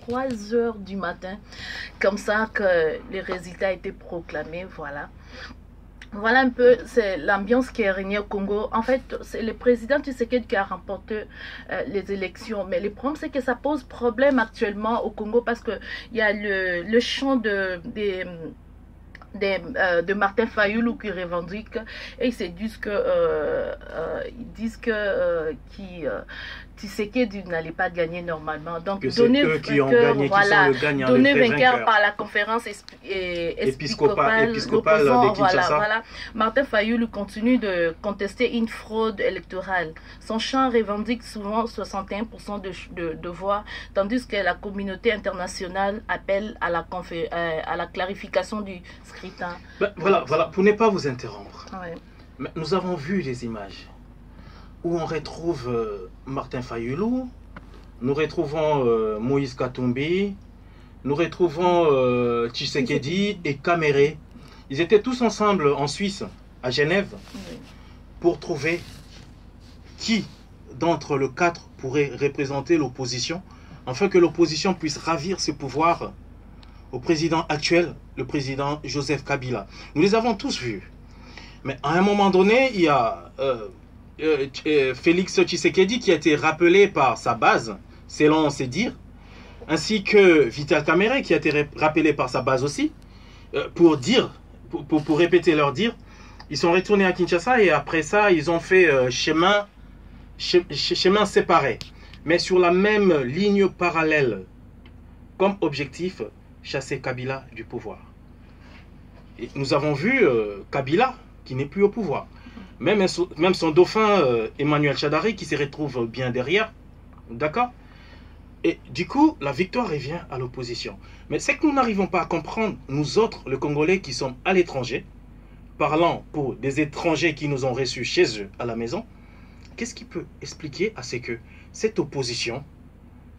3 heures du matin, comme ça que les résultats étaient proclamés, voilà. Voilà un peu c'est l'ambiance qui est régnée au Congo. En fait, c'est le président Tshisekedi qui a remporté les élections. Mais le problème, c'est que ça pose problème actuellement au Congo parce que il y a le champ de Martin Fayoulou qui revendique et ils se disent que Tshisekedi n'allait pas gagner normalement. Donc donner vainqueur, voilà, donner vainqueur par la conférence épiscopale de Kinshasa. Voilà. Martin Fayoulou continue de contester une fraude électorale. Son champ revendique souvent 61% de voix, tandis que la communauté internationale appelle à la clarification du scrutin. Ben, voilà, pour ne pas vous interrompre. Ouais. Mais nous avons vu les images où on retrouve Martin Fayoulou, nous retrouvons Moïse Katumbi, nous retrouvons Tshisekedi et Kamere. Ils étaient tous ensemble en Suisse, à Genève, pour trouver qui d'entre les 4 pourrait représenter l'opposition, afin que l'opposition puisse ravir ce pouvoir au président actuel, le président Joseph Kabila. Nous les avons tous vus. Mais à un moment donné, il y a Félix Tshisekedi qui a été rappelé par sa base, selon ses dires, ainsi que Vital Kamerhe qui a été rappelé par sa base aussi, pour répéter leur dire. Ils sont retournés à Kinshasa et après ça, ils ont fait chemin séparé, mais sur la même ligne parallèle, comme objectif, chasser Kabila du pouvoir. Et nous avons vu Kabila qui n'est plus au pouvoir. Même son dauphin Emmanuel Shadari qui se retrouve bien derrière. D'accord? Et du coup, la victoire revient à l'opposition. Mais c'est que nous n'arrivons pas à comprendre, nous autres, les Congolais qui sommes à l'étranger, parlant pour des étrangers qui nous ont reçus chez eux à la maison, qu'est-ce qui peut expliquer à ce que cette opposition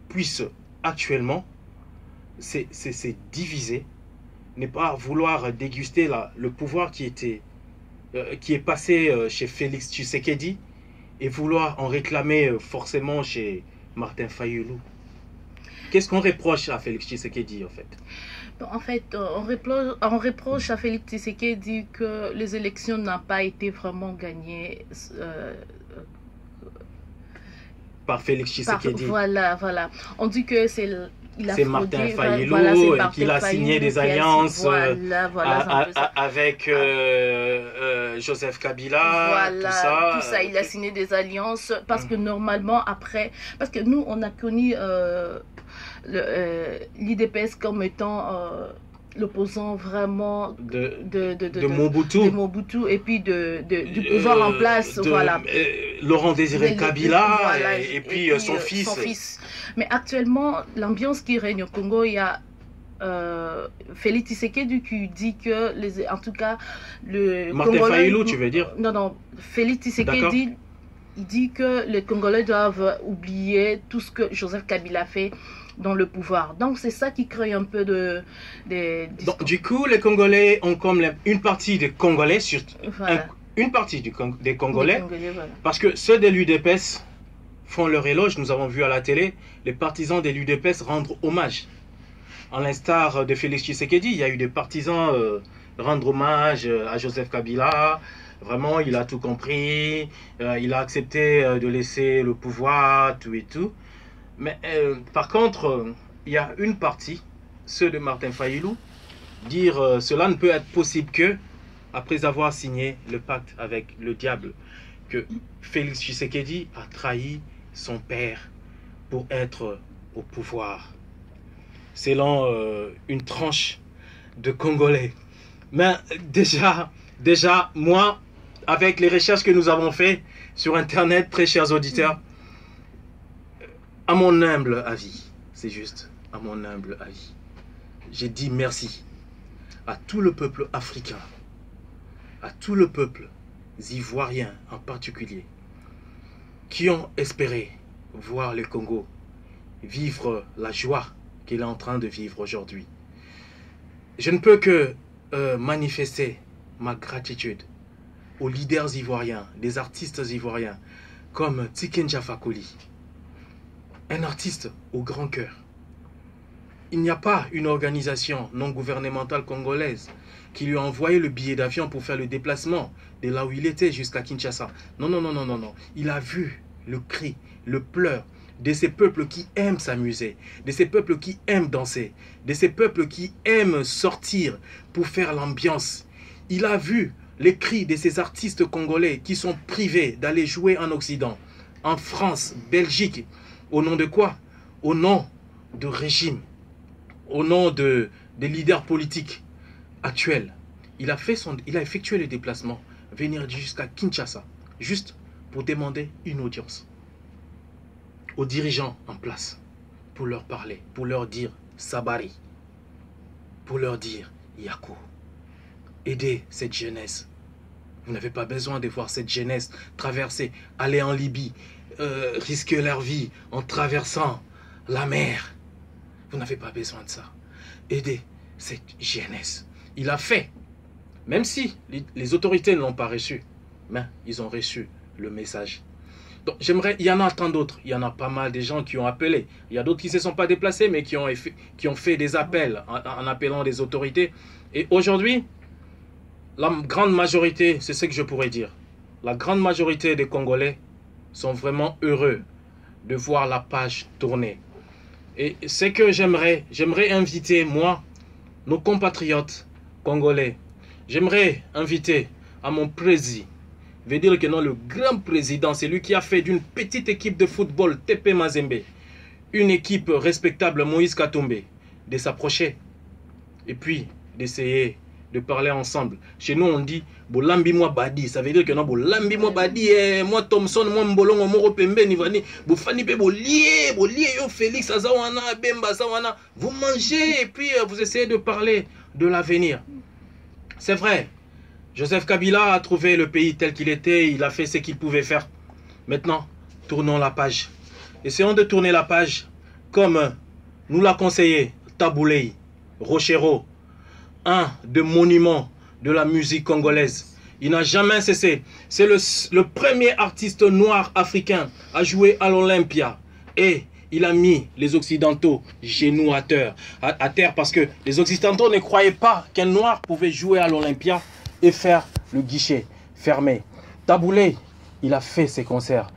puisse actuellement c'est diviser, ne pas vouloir déguster le pouvoir qui est passé chez Félix Tshisekedi et vouloir en réclamer forcément chez Martin Fayoulou. Qu'est-ce qu'on reproche à Félix Tshisekedi en fait? En fait, on reproche à Félix Tshisekedi que les élections n'ont pas été vraiment gagnées par Félix Tshisekedi. Voilà. On dit que c'est Martin Fayoulou qui a signé des alliances avec Joseph Kabila, tout ça. Il a signé des alliances parce que normalement après, parce que nous on a connu l'IDPS comme étant l'opposant vraiment de Mobutu et puis du pouvoir en place, voilà. Laurent Désiré Kabila et puis son fils. Mais actuellement, l'ambiance qui règne au Congo, il y a Félix Tshisekedi qui dit que, en tout cas, le Martin Fayoulou, tu veux dire? Non, Félix Tshisekedi, il dit que les Congolais doivent oublier tout ce que Joseph Kabila fait dans le pouvoir. Donc c'est ça qui crée un peu Donc, du coup, les Congolais ont comme une partie des Congolais, une partie des Congolais, voilà. Parce que ceux de l'UDPS font leur éloge. Nous avons vu à la télé les partisans de l'UDPS rendre hommage. En l'instar de Félix Tshisekedi, il y a eu des partisans rendre hommage à Joseph Kabila. Vraiment, il a tout compris. Il a accepté de laisser le pouvoir, tout et tout. Mais par contre, il y a une partie, ceux de Martin Fayoulou, dire cela ne peut être possible que après avoir signé le pacte avec le diable, que Félix Tshisekedi a trahi son père pour être au pouvoir. Selon une tranche de Congolais. Mais déjà, moi, avec les recherches que nous avons faites sur Internet, très chers auditeurs, à mon humble avis, c'est juste à mon humble avis, j'ai dit merci à tout le peuple africain, à tout le peuple ivoirien en particulier, qui ont espéré voir le Congo vivre la joie qu'il est en train de vivre aujourd'hui. Je ne peux que manifester ma gratitude aux leaders ivoiriens, des artistes ivoiriens, comme Tiken Jah Fakoly, un artiste au grand cœur, il n'y a pas une organisation non gouvernementale congolaise qui lui a envoyé le billet d'avion pour faire le déplacement de là où il était jusqu'à Kinshasa. Non, non, non, non, non, non. Il a vu le cri, le pleur de ces peuples qui aiment s'amuser, de ces peuples qui aiment danser, de ces peuples qui aiment sortir pour faire l'ambiance. Il a vu les cris de ces artistes congolais qui sont privés d'aller jouer en Occident, en France, Belgique. Au nom de quoi? Au nom de régime, au nom des leaders politiques actuels. Il a effectué le déplacement, venir jusqu'à Kinshasa, juste pour demander une audience aux dirigeants en place, pour leur parler, pour leur dire Sabari, pour leur dire Yako, aidez cette jeunesse. Vous n'avez pas besoin de voir cette jeunesse traverser, aller en Libye, risquer leur vie en traversant la mer. Vous n'avez pas besoin de ça. Aidez cette jeunesse. Il a fait, même si les autorités ne l'ont pas reçu, mais ils ont reçu le message. Donc j'aimerais, il y en a tant d'autres, il y en a pas mal de gens qui ont appelé. Il y a d'autres qui ne se sont pas déplacés, mais qui ont fait des appels en appelant des autorités. Et aujourd'hui, la grande majorité, c'est ce que je pourrais dire, la grande majorité des Congolais sont vraiment heureux de voir la page tourner. Et c'est que j'aimerais inviter, moi, nos compatriotes congolais, j'aimerais inviter à mon président, veut dire que non, le grand président, c'est lui qui a fait d'une petite équipe de football TP Mazembe, une équipe respectable, Moïse Katumbe, de s'approcher et puis d'essayer de parler ensemble. Chez nous, on dit Bolambi moi badi. Ça veut dire que non, Bolambi moi badi, moi Thompson, moi Mbolongo, moi Pembe, Nivani, Boufani pe bolié, yo Félix, Azawana, Bemba, Zawana. Vous mangez et puis vous essayez de parler de l'avenir. C'est vrai, Joseph Kabila a trouvé le pays tel qu'il était, il a fait ce qu'il pouvait faire. Maintenant, tournons la page. Essayons de tourner la page comme nous l'a conseillé Taboulei, Rochero, un des monuments de la musique congolaise. Il n'a jamais cessé. C'est le premier artiste noir africain à jouer à l'Olympia. Et il a mis les Occidentaux genoux à terre parce que les Occidentaux ne croyaient pas qu'un noir pouvait jouer à l'Olympia et faire le guichet fermé. Taboulei, il a fait ses concerts.